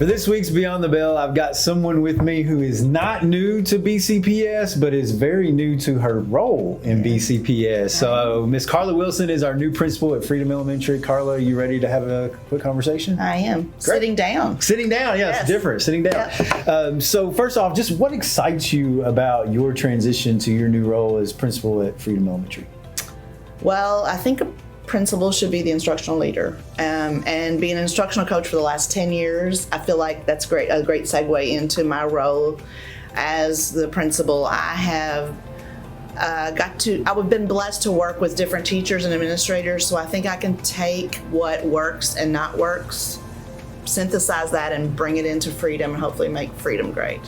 For this week's Beyond the Bell, I've got someone with me who is not new to BCPS, but is very new to her role in BCPS. So Miss Carla Wilson is our new principal at Freedom Elementary. Carla, are you ready to have a quick conversation? I am. Great. Sitting down. Sitting down, yeah, yes. It's different, sitting down. Yep. So first off, just what excites you about your transition to your new role as principal at Freedom Elementary? Well, I think a principal should be the instructional leader. And being an instructional coach for the last 10 years, I feel like that's a great segue into my role as the principal. I have I've been blessed to work with different teachers and administrators, so I think I can take what works and not works, synthesize that and bring it into Freedom and hopefully make Freedom great.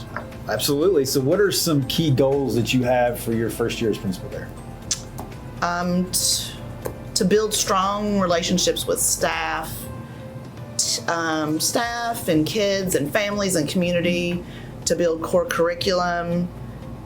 Absolutely. So what are some key goals that you have for your first year as principal there? To build strong relationships with staff and kids and families and community, to build core curriculum,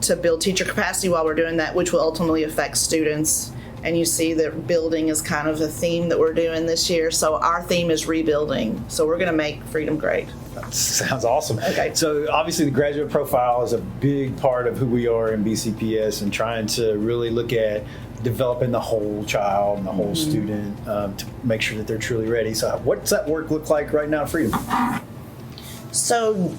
to build teacher capacity while we're doing that, which will ultimately affect students. And you see that building is kind of a theme that we're doing this year. So our theme is rebuilding. So we're going to make Freedom great. That sounds awesome. Okay. So obviously the graduate profile is a big part of who we are in BCPS and trying to really look at developing the whole child and the whole student to make sure that they're truly ready. So what's that work look like right now at Freedom? So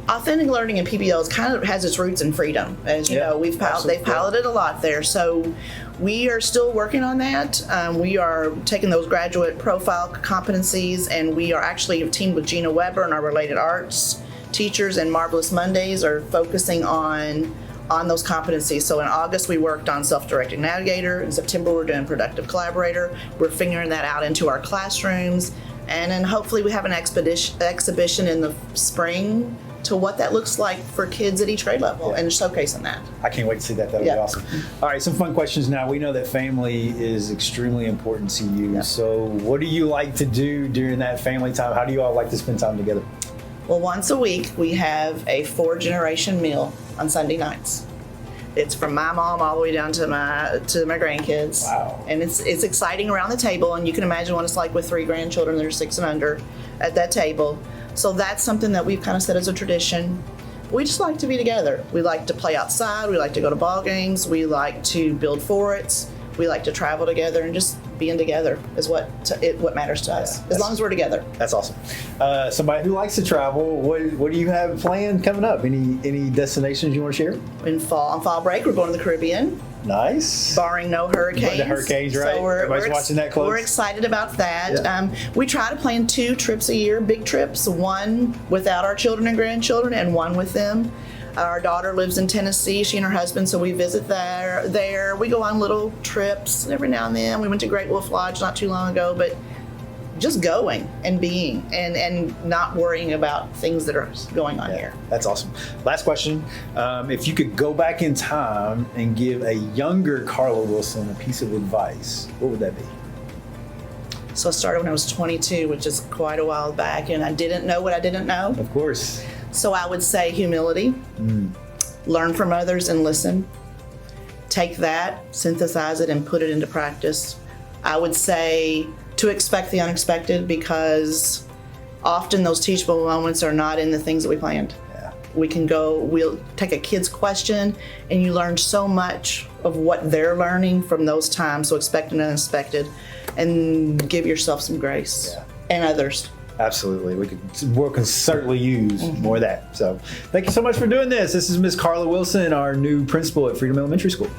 authentic learning in PBL kind of has its roots in Freedom. As you know, they've piloted a lot there. So we are still working on that. We are taking those graduate profile competencies, and we are actually teamed with Gina Weber and our related arts teachers, and Marvelous Mondays are focusing on those competencies. So in August, we worked on self-directed navigator. In September, we're doing productive collaborator. We're figuring that out into our classrooms. And then hopefully we have an exhibition in the spring to what that looks like for kids at each grade level and showcasing that. I can't wait to see that. That'll be awesome. All right, some fun questions now. We know that family is extremely important to you. Yep. So what do you like to do during that family time? How do you all like to spend time together? Well, once a week, we have a 4-generation meal on Sunday nights. It's from my mom all the way down to my grandkids. Wow. And it's exciting around the table, and you can imagine what it's like with 3 grandchildren that are 6 and under at that table. So that's something that we've kind of set as a tradition. We just like to be together. We like to play outside. We like to go to ball games. We like to build forts. We like to travel together, and just being together is what matters to us, as long as we're together. That's awesome. Somebody who likes to travel, what do you have planned coming up? Any destinations you want to share? On fall break, we're going to the Caribbean. Nice. Barring no hurricanes. The hurricanes, right? So Everybody's watching that close. We're excited about that. Yeah. We try to plan 2 trips a year, big trips, one without our children and grandchildren and one with them. Our daughter lives in Tennessee, she and her husband, so we visit there. We go on little trips every now and then. We went to Great Wolf Lodge not too long ago, but just going and being and not worrying about things that are going on here. That's awesome. Last question. If you could go back in time and give a younger Carla Wilson a piece of advice, what would that be? So I started when I was 22, which is quite a while back, and I didn't know what I didn't know. Of course. So I would say humility, learn from others and listen. Take that, synthesize it, and put it into practice. I would say to expect the unexpected, because often those teachable moments are not in the things that we planned. Yeah. We'll take a kid's question, and you learn so much of what they're learning from those times, so expect an unexpected, and give yourself some grace and others. Absolutely. We can certainly use more of that. So thank you so much for doing this. This is Miss Carla Wilson, our new principal at Freedom Elementary School.